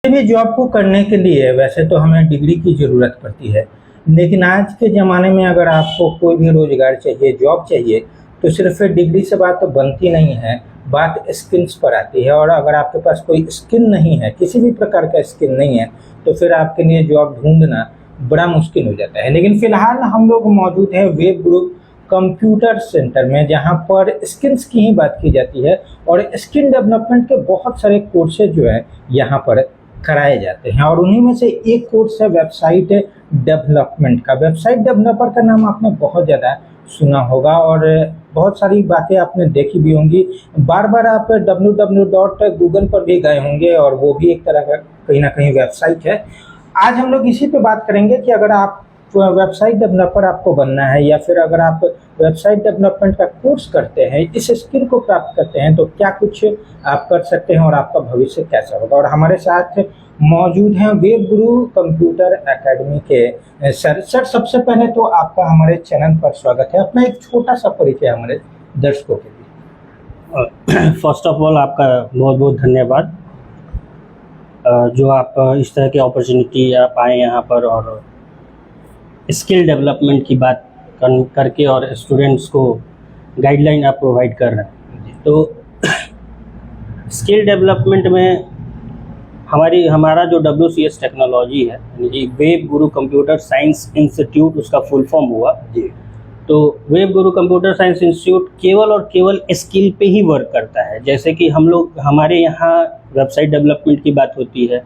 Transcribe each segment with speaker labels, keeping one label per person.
Speaker 1: भी जॉब को करने के लिए वैसे तो हमें डिग्री की ज़रूरत पड़ती है, लेकिन आज के ज़माने में अगर आपको कोई भी रोज़गार चाहिए, जॉब चाहिए, तो सिर्फ डिग्री से बात तो बनती नहीं है, बात स्किल्स पर आती है। और अगर आपके पास कोई स्किल नहीं है, किसी भी प्रकार का स्किल नहीं है, तो फिर आपके लिए जॉब ढूंढना बड़ा मुश्किल हो जाता है। लेकिन फ़िलहाल हम लोग मौजूद हैं वेब ग्रुप कंप्यूटर सेंटर में, जहाँ पर स्किल्स की ही बात की जाती है और स्किल डेवलपमेंट के बहुत सारे कोर्सेज जो है यहाँ पर कराए जाते हैं। और उन्हीं में से एक कोर्स है वेबसाइट डेवलपमेंट का। वेबसाइट डेवलपर का नाम आपने बहुत ज़्यादा सुना होगा और बहुत सारी बातें आपने देखी भी होंगी। बार बार आप www.google पर भी गए होंगे और वो भी एक तरह का कहीं ना कहीं वेबसाइट है। आज हम लोग इसी पे बात करेंगे कि अगर आप वेबसाइट डेवलपर आपको बनना है या फिर अगर आप वेबसाइट डेवलपमेंट का कोर्स करते हैं, इस स्किल को प्राप्त करते हैं, तो क्या कुछ आप कर सकते हैं और आपका भविष्य कैसा होगा। और हमारे साथ मौजूद हैं वेब गुरु कंप्यूटर एकेडमी के सर। सबसे पहले तो आपका हमारे चैनल पर स्वागत है। अपना एक छोटा सा परिचय हमारे दर्शकों के लिए।
Speaker 2: फर्स्ट ऑफ ऑल आपका बहुत बहुत धन्यवाद जो आप इस तरह की अपॉर्चुनिटी आप आए यहाँ पर और स्किल डेवलपमेंट की बात करके और स्टूडेंट्स को गाइडलाइन आप प्रोवाइड कर रहे हैं। तो स्किल डेवलपमेंट में हमारा जो WCS टेक्नोलॉजी है, यानी वेब गुरु कंप्यूटर साइंस इंस्टीट्यूट, उसका फुल फॉर्म हुआ जी। तो वेब गुरु कंप्यूटर साइंस इंस्टीट्यूट केवल और केवल स्किल पे ही वर्क करता है। जैसे कि हमारे यहाँ वेबसाइट डेवलपमेंट की बात होती है,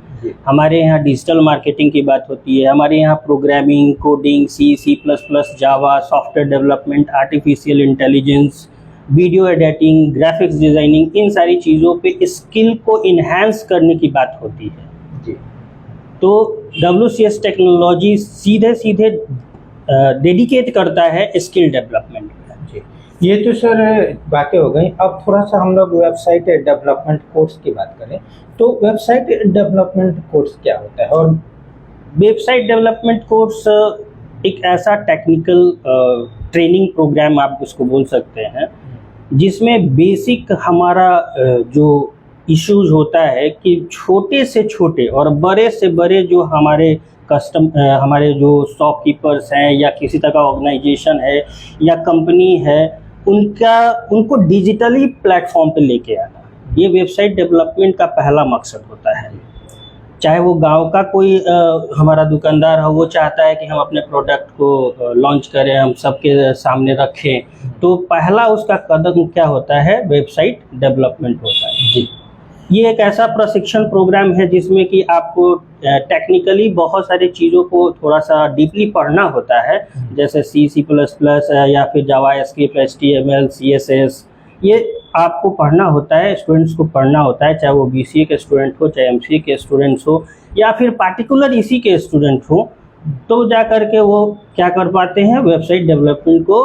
Speaker 2: हमारे यहाँ डिजिटल मार्केटिंग की बात होती है, हमारे यहाँ programming, coding, C++, Java, software development, artificial intelligence, video editing, graphics designing, इन सारी चीज़ों पे स्किल को इन्हांस करने की बात होती है जी। तो WCS टेक्नोलॉजी सीधे डेडिकेट करता है स्किल डेवलपमेंट में जी।
Speaker 1: ये तो सर बातें हो गई। अब थोड़ा सा हम लोग वेबसाइट डेवलपमेंट कोर्स की बात करें, तो वेबसाइट डेवलपमेंट कोर्स क्या होता है। और
Speaker 2: वेबसाइट डेवलपमेंट कोर्स एक ऐसा टेक्निकल ट्रेनिंग प्रोग्राम आप उसको बोल सकते हैं, जिसमें बेसिक हमारा जो इश्यूज होता है कि छोटे से छोटे और बड़े से बड़े जो हमारे जो शॉपकीपर्स हैं या किसी तरह का ऑर्गेनाइजेशन है या कंपनी है, उनको डिजिटली प्लेटफॉर्म पे लेके आना, ये वेबसाइट डेवलपमेंट का पहला मकसद होता है। चाहे वो गांव का कोई हमारा दुकानदार हो, वो चाहता है कि हम अपने प्रोडक्ट को लॉन्च करें, हम सबके सामने रखें, तो पहला उसका कदम क्या होता है, वेबसाइट डेवलपमेंट होता है जी। ये एक ऐसा प्रशिक्षण प्रोग्राम है जिसमें कि आपको टेक्निकली बहुत सारी चीज़ों को थोड़ा सा डीपली पढ़ना होता है, जैसे C++ या फिर जावास्क्रिप्ट, HTML, CSS, ये आपको पढ़ना होता है, स्टूडेंट्स को पढ़ना होता है, चाहे वो BCA के स्टूडेंट हो, चाहे MCA के स्टूडेंट्स हो या फिर पार्टिकुलर इसी के स्टूडेंट हो, तो जा कर के वो क्या कर पाते हैं, वेबसाइट डेवलपमेंट को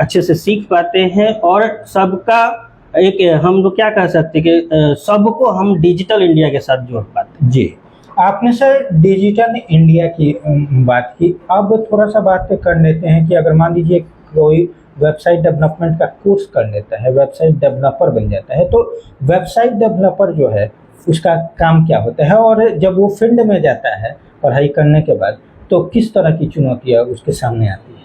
Speaker 2: अच्छे से सीख पाते हैं। और सबका एक हम लोग क्या कह सकते हैं कि सबको हम डिजिटल इंडिया के साथ जोड़ पाते हैं
Speaker 1: जी। आपने सर डिजिटल इंडिया की बात की। अब थोड़ा सा बात कर लेते हैं कि अगर मान लीजिए कोई वेबसाइट डेवलपमेंट का कोर्स कर लेता है, वेबसाइट डेवलपर बन जाता है, तो वेबसाइट डेवलपर जो है उसका काम क्या होता है और जब वो फील्ड में जाता है पढ़ाई करने के बाद, तो किस तरह की चुनौतियाँ उसके सामने आती है।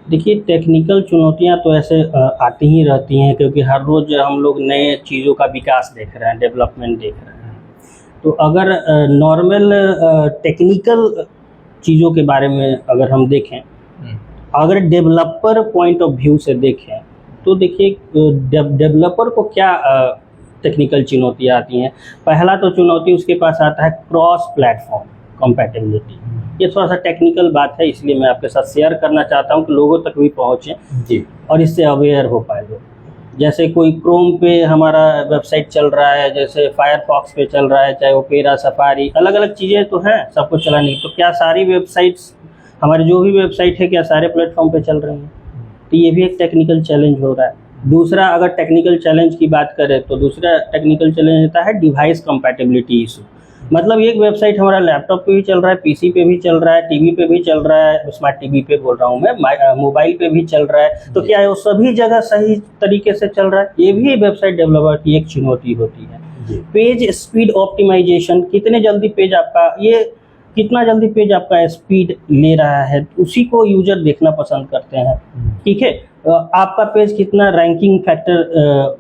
Speaker 2: देखिए, टेक्निकल चुनौतियां तो ऐसे आती ही रहती हैं, क्योंकि हर रोज़ हम लोग नए चीज़ों का विकास देख रहे हैं, डेवलपमेंट देख रहे हैं। तो अगर नॉर्मल टेक्निकल चीज़ों के बारे में अगर हम देखें, अगर डेवलपर पॉइंट ऑफ व्यू से देखें, तो देखिए डेवलपर को क्या टेक्निकल चुनौतियाँ आती हैं। पहला तो चुनौती उसके पास आता है क्रॉस प्लेटफॉर्म कंपैटिबिलिटी। ये थोड़ा सा टेक्निकल बात है, इसलिए मैं आपके साथ शेयर करना चाहता हूँ कि लोगों तक भी पहुँचे जी और इससे अवेयर हो पाए लोग। जैसे कोई क्रोम पे हमारा वेबसाइट चल रहा है, जैसे फायरफॉक्स पे चल रहा है, चाहे ओपेरा, सफारी, अलग अलग चीज़ें तो हैं, सबको चलाने की। तो क्या सारी वेबसाइट्स, हमारी जो भी वेबसाइट है, क्या सारे प्लेटफॉर्म पे चल रही हैं? तो ये भी एक टेक्निकल चैलेंज हो रहा है। दूसरा, अगर टेक्निकल चैलेंज की बात करें तो दूसरा टेक्निकल चैलेंज होता है डिवाइस कंपैटिबिलिटी इशू। मतलब एक वेबसाइट हमारा लैपटॉप पे भी चल रहा है, पीसी पे भी चल रहा है, टीवी पे भी चल रहा है, स्मार्ट टीवी पे बोल रहा हूँ मैं, मोबाइल पे भी चल रहा है, तो क्या है वो सभी जगह सही तरीके से चल रहा है? ये भी वेबसाइट डेवलपर की एक चुनौती होती है। पेज स्पीड ऑप्टिमाइजेशन, कितने जल्दी पेज आपका ये कितना जल्दी पेज आपका स्पीड ले रहा है, उसी को यूजर देखना पसंद करते हैं। ठीक है, आपका पेज कितना रैंकिंग फैक्टर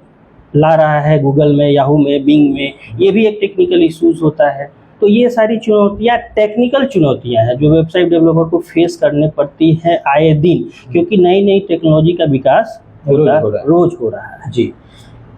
Speaker 2: ला रहा है गूगल में, याहू में, बिंग में, ये भी एक टेक्निकल इश्यूज होता है। तो ये सारी चुनौतियाँ टेक्निकल चुनौतियाँ हैं जो वेबसाइट डेवलपर को फेस करने पड़ती हैं आए दिन, क्योंकि नई नई टेक्नोलॉजी का विकास रोज हो रहा है।
Speaker 1: जी,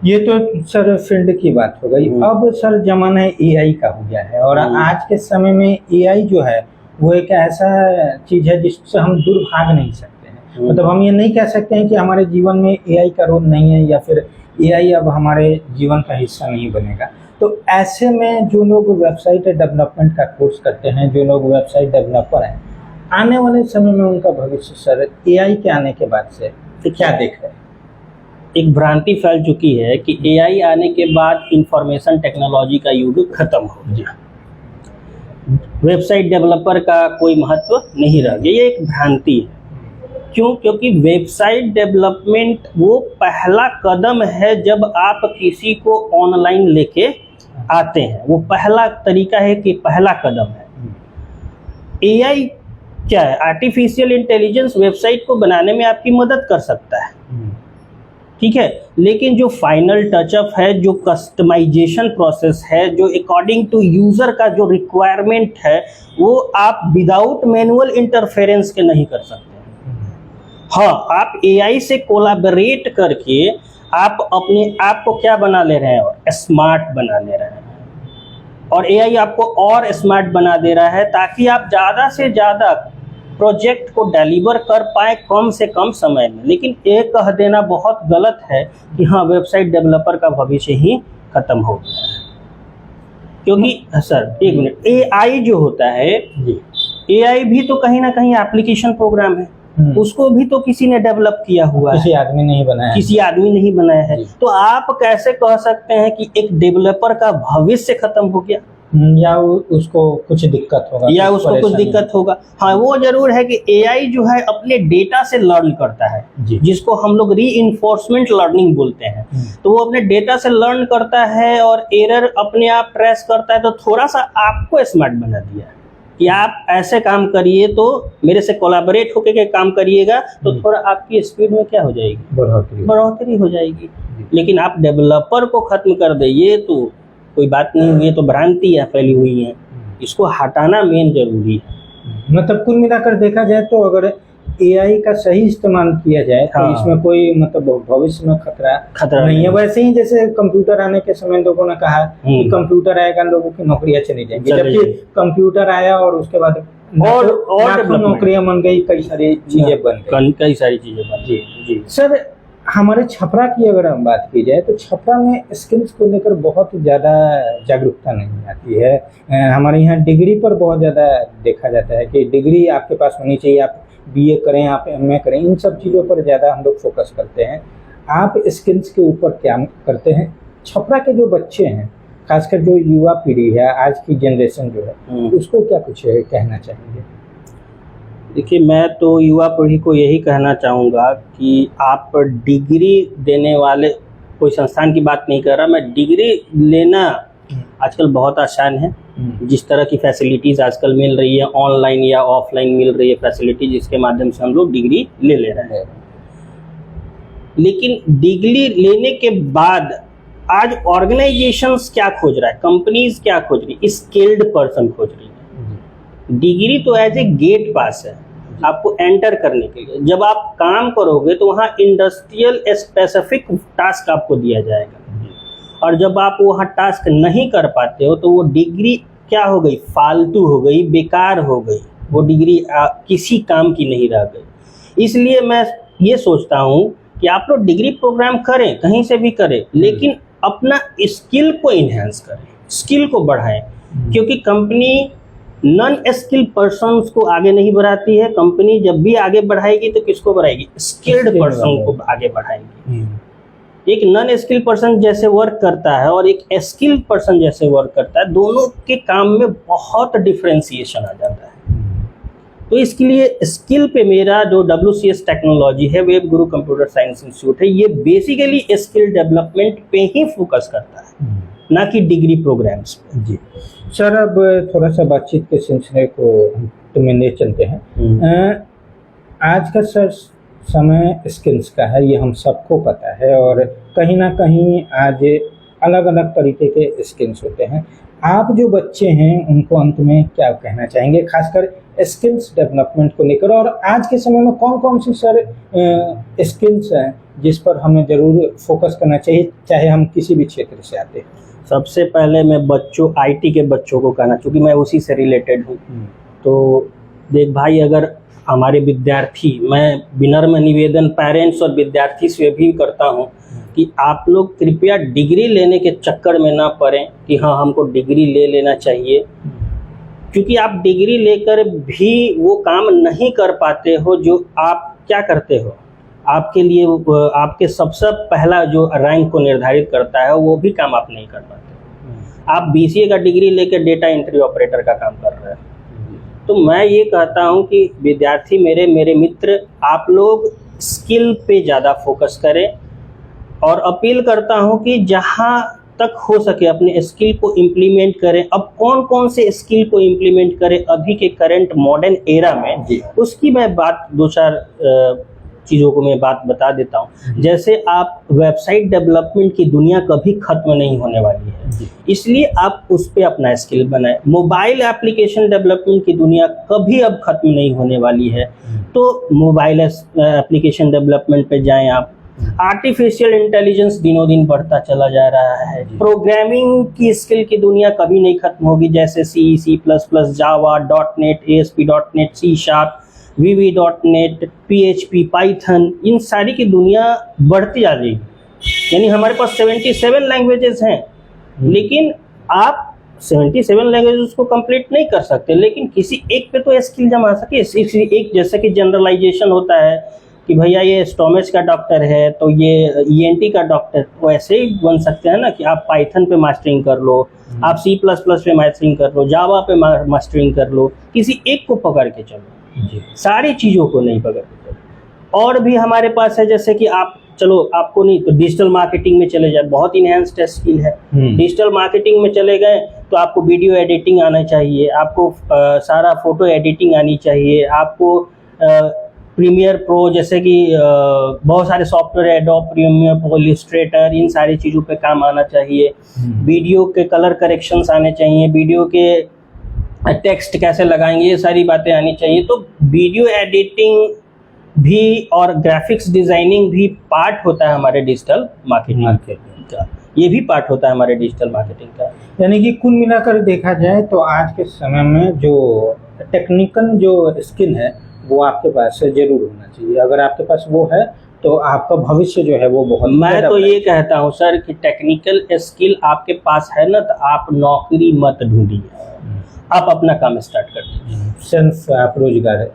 Speaker 1: ये तो सर फील्ड की बात हो गई। अब सर जमाना एआई का हो गया है, और आज के समय में एआई जो है वो एक ऐसा चीज है जिससे हम दूर भाग नहीं सकते हैं। मतलब हम ये नहीं कह सकते हैं कि हमारे जीवन में एआई का रोल नहीं है, या फिर एआई अब हमारे जीवन का हिस्सा नहीं बनेगा। तो ऐसे में जो लोग वेबसाइट डेवलपमेंट का कोर्स करते हैं, जो लोग वेबसाइट डेवलपर हैं, आने वाले समय में उनका भविष्य सर एआई के आने के बाद से क्या देख रहे हैं?
Speaker 2: एक भ्रांति फैल चुकी है कि एआई आने के बाद इंफॉर्मेशन टेक्नोलॉजी का युग खत्म हो गया, वेबसाइट डेवलपर का कोई महत्व नहीं रह गया। ये एक भ्रांति है। क्यों? क्योंकि वेबसाइट डेवलपमेंट वो पहला कदम है जब आप किसी को ऑनलाइन लेके आते हैं, वो पहला तरीका है कि पहला कदम है। एआई क्या है? आर्टिफिशियल इंटेलिजेंस वेबसाइट को बनाने में आपकी मदद कर सकता है, ठीक है, लेकिन जो फाइनल टचअप है, जो कस्टमाइजेशन प्रोसेस है, जो अकॉर्डिंग टू यूजर का जो रिक्वायरमेंट है, वो आप विदाउट मैनुअल इंटरफेरेंस के नहीं कर सकते। हाँ, आप एआई से कोलैबोरेट करके आप अपने आप को क्या बना ले रहे हैं? स्मार्ट बना ले रहे हैं, और एआई आपको और स्मार्ट बना दे रहा है ताकि आप ज़्यादा से ज़्यादा प्रोजेक्ट को डिलीवर कर पाए कम से कम समय में। लेकिन ये कह देना बहुत गलत है कि हाँ वेबसाइट डेवलपर का भविष्य ही खत्म हो गया है, क्योंकि सर एक मिनट, एआई जो होता है, एआई भी तो कहीं ना कहीं एप्लीकेशन प्रोग्राम है, उसको भी तो किसी ने डेवलप किया हुआ है,
Speaker 1: किसी आदमी नहीं बनाया है।
Speaker 2: किसी आदमी नहीं बनाया है। तो आप कैसे कह सकते हैं कि एक डेवलपर का भविष्य खत्म हो गया,
Speaker 1: या उसको कुछ दिक्कत होगा,
Speaker 2: या उसको कुछ दिक्कत होगा? हाँ, वो जरूर है कि एआई जो है अपने डेटा से लर्न करता है, जिसको हम लोग रीइंफोर्समेंट लर्निंग बोलते हैं। तो वो अपने डेटा से लर्न करता है और एरर अपने आप ट्रेस करता है। तो थोड़ा सा आपको स्मार्ट बना दिया कि आप ऐसे काम करिए, तो मेरे से कोलैबोरेट होकर के काम करिएगा, तो थोड़ा आपकी स्पीड में क्या हो जाएगी? बढ़ोतरी हो जाएगी। लेकिन आप डेवलपर को खत्म कर दे तो कोई बात नहीं हुई, तो भ्रांति है फैली हुई है, इसको हटाना मेन जरूरी है।
Speaker 1: मतलब कुल मिलाकर देखा जाए तो अगर एआई का सही इस्तेमाल किया जाए तो इसमें कोई मतलब भविष्य में खतरा नहीं है। वैसे ही जैसे कंप्यूटर आने के समय लोगों ने कहा कि कंप्यूटर आएगा, लोगों की नौकरियां चली जाएंगी, जबकि कंप्यूटर आया और उसके बाद और नौकरियां बन गई, कई सारी चीजें बन गई। जी सर, हमारे छपरा की अगर हम बात की जाए तो छपरा में स्किल्स को लेकर बहुत ज़्यादा जागरूकता नहीं आती है। हमारे यहाँ डिग्री पर बहुत ज़्यादा देखा जाता है कि डिग्री आपके पास होनी चाहिए, आप बीए करें, आप एमए करें, इन सब चीज़ों पर ज़्यादा हम लोग फोकस करते हैं। आप स्किल्स के ऊपर क्या करते हैं? छपरा के जो बच्चे हैं, खासकर जो युवा पीढ़ी है, आज की जनरेशन जो है, उसको क्या कुछ कहना चाहेंगे?
Speaker 2: देखिए, मैं तो युवा पीढ़ी को यही कहना चाहूँगा कि आप डिग्री देने वाले कोई संस्थान की बात नहीं कर रहा, मैं डिग्री लेना आजकल बहुत आसान है। जिस तरह की फैसिलिटीज़ आजकल मिल रही है, ऑनलाइन या ऑफलाइन मिल रही है फैसिलिटी, जिसके माध्यम से हम लोग डिग्री ले रहे हैं। लेकिन डिग्री लेने के बाद आज ऑर्गेनाइजेशंस क्या खोज रहा है, कंपनीज क्या खोज रही है? स्किल्ड पर्सन खोज रही है। डिग्री तो एज ए गेट पास है आपको एंटर करने के लिए। जब आप काम करोगे तो वहाँ इंडस्ट्रियल स्पेसिफिक टास्क आपको दिया जाएगा, और जब आप वहाँ टास्क नहीं कर पाते हो तो वो डिग्री क्या हो गई? फालतू हो गई, बेकार हो गई। वो डिग्री किसी काम की नहीं रह गई। इसलिए मैं ये सोचता हूँ कि आप लोग डिग्री प्रोग्राम करें, कहीं से भी करें, लेकिन अपना स्किल को इन्हेंस करें, स्किल को बढ़ाएं, क्योंकि कंपनी नॉन स्किल पर्सन्स को आगे नहीं बढ़ाती है। कंपनी जब भी आगे बढ़ाएगी तो किसको बढ़ाएगी? स्किल्ड पर्सन को आगे बढ़ाएगी। एक नॉन स्किल पर्सन जैसे वर्क करता है और एक स्किल पर्सन जैसे वर्क करता है, दोनों के काम में बहुत डिफरेंशिएशन आ जाता है। तो इसके लिए स्किल पे मेरा जो WCS टेक्नोलॉजी है, वेब गुरु कंप्यूटर साइंस इंस्टीट्यूट है, ये बेसिकली स्किल डेवलपमेंट पे ही फोकस करता है, ना कि डिग्री प्रोग्राम्स।
Speaker 1: जी सर, अब थोड़ा सा बातचीत के सिलसिले को तो में ले चलते हैं। आज का सर समय स्किल्स का है, ये हम सबको पता है, और कहीं ना कहीं आज अलग अलग तरीके के स्किल्स होते हैं। आप जो बच्चे हैं उनको अंत में क्या कहना चाहेंगे, खासकर स्किल्स डेवलपमेंट को लेकर, और आज के समय में कौन कौन सी सर स्किल्स हैं जिस पर हमें ज़रूर फोकस करना चाहिए, चाहे हम किसी भी क्षेत्र से आते हैं?
Speaker 2: सबसे पहले मैं बच्चों, आईटी के बच्चों को कहना, क्योंकि मैं उसी से रिलेटेड हूँ, तो देख भाई, अगर हमारे विद्यार्थी, मैं विनम्र निवेदन पेरेंट्स और विद्यार्थी से भी करता हूँ कि आप लोग कृपया डिग्री लेने के चक्कर में ना पड़ें कि हाँ हमको डिग्री ले लेना चाहिए, क्योंकि आप डिग्री लेकर भी वो काम नहीं कर पाते हो जो आप क्या करते हो। आपके लिए आपके सबसे पहला जो रैंक को निर्धारित करता है वो भी काम आप नहीं कर पाते। आप बीसीए का डिग्री लेकर डेटा एंट्री ऑपरेटर का काम कर रहे हैं। तो मैं ये कहता हूँ कि विद्यार्थी मेरे मित्र, आप लोग स्किल पे ज़्यादा फोकस करें, और अपील करता हूँ कि जहाँ तक हो सके अपने स्किल को इम्प्लीमेंट करें। अब कौन कौन से स्किल को इम्प्लीमेंट करें अभी के करंट मॉडर्न एरा में, उसकी मैं बात दो चार चीज़ों को मैं बात बता देता हूँ। जैसे आप वेबसाइट डेवलपमेंट की दुनिया कभी ख़त्म नहीं होने वाली है, इसलिए आप उस पर अपना स्किल बनाएं। मोबाइल एप्लीकेशन डेवलपमेंट की दुनिया कभी अब ख़त्म नहीं होने वाली है, तो मोबाइल एप्लीकेशन डेवलपमेंट पे जाएं आप। आर्टिफिशियल इंटेलिजेंस दिनों दिन बढ़ता चला जा रहा है। प्रोग्रामिंग की स्किल की दुनिया कभी नहीं खत्म होगी, जैसे C, C++, Java, .NET, ASP.NET, C#, VB.NET, PHP, Python, इन सारी की दुनिया बढ़ती जा रही है। यानी हमारे पास 77 लैंग्वेजेस हैं, लेकिन आप 77 लैंग्वेजेस को कंप्लीट नहीं कर सकते, लेकिन किसी एक पे तो स्किल जमा सके। एक जैसे कि जनरलाइजेशन होता है कि भैया ये स्टोमच का डॉक्टर है तो ये ENT का डॉक्टर, वैसे ही बन सकते हैं ना कि आप पाइथन पे मास्टरिंग कर लो, आप C++ पे मास्टरिंग कर लो, जावा पे मास्टरिंग कर लो, किसी एक को पकड़ के चलो, सारी चीज़ों को नहीं पकड़ के चलो। और भी हमारे पास है, जैसे कि आप चलो आपको नहीं तो डिजिटल मार्केटिंग में चले जाए, बहुत इनहेंस्ड स्किल है। डिजिटल मार्केटिंग में चले गए तो आपको वीडियो एडिटिंग आना चाहिए, आपको सारा फोटो एडिटिंग आनी चाहिए, आपको प्रीमियर प्रो जैसे कि बहुत सारे software, Adobe Premiere Pro, Illustrator, इन सारी चीज़ों पे काम आना चाहिए। वीडियो के कलर करेक्शंस आने चाहिए, वीडियो के टेक्स्ट कैसे लगाएंगे, ये सारी बातें आनी चाहिए। तो वीडियो एडिटिंग भी और ग्राफिक्स डिज़ाइनिंग भी पार्ट होता है हमारे डिजिटल मार्केटिंग का, ये भी पार्ट होता है हमारे डिजिटल मार्केटिंग का।
Speaker 1: यानी कि कुल मिलाकर देखा जाए तो आज के समय में जो टेक्निकल जो स्किल है वो आपके पास जरूर होना चाहिए। अगर आपके पास वो है तो आपका भविष्य जो है वो बहुत,
Speaker 2: मैं तो ये कहता हूँ सर कि टेक्निकल स्किल आपके पास है ना, तो आप नौकरी मत ढूंढिए, आप अपना काम स्टार्ट कर दीजिए।
Speaker 1: सेल्फ आप रोजगार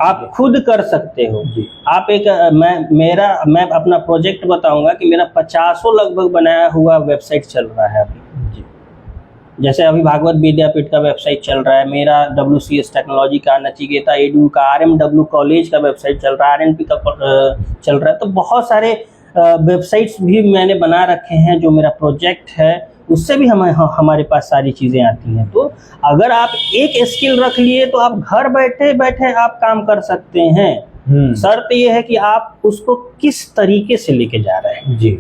Speaker 2: आप खुद कर सकते हो। आप एक मैं अपना प्रोजेक्ट बताऊंगा कि मेरा 50 लगभग बनाया हुआ वेबसाइट चल रहा है अभी। जैसे अभी भागवत विद्यापीठ का वेबसाइट चल रहा है, मेरा WCS टेक्नोलॉजी का, नचिकेता एडू का, RMW कॉलेज का वेबसाइट चल रहा है, RNP का चल रहा है। तो बहुत सारे वेबसाइट्स भी मैंने बना रखे हैं। जो मेरा प्रोजेक्ट है उससे भी हमारे पास सारी चीज़ें आती हैं। तो अगर आप एक स्किल रख लिए तो आप घर बैठे बैठे आप काम कर सकते हैं। शर्त ये है कि आप उसको किस तरीके से लेके जा रहे हैं।
Speaker 1: जी,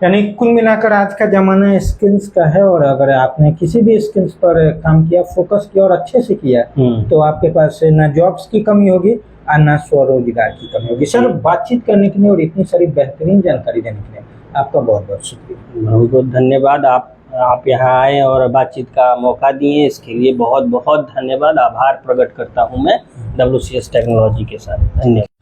Speaker 1: यानी कुल मिलाकर आज का ज़माना स्किल्स का है, और अगर आपने किसी भी स्किल्स पर काम किया, फोकस किया और अच्छे से किया, तो आपके पास ना जॉब्स की कमी होगी और ना स्वरोजगार की कमी होगी। सर, बातचीत करने के लिए और इतनी सारी बेहतरीन जानकारी देने के लिए आपका बहुत बहुत शुक्रिया।
Speaker 2: बहुत बहुत धन्यवाद। आप यहाँ आए और बातचीत का मौका दिए, इसके लिए बहुत बहुत धन्यवाद। आभार प्रकट करता हूँ मैं WCS टेक्नोलॉजी के साथ। धन्यवाद।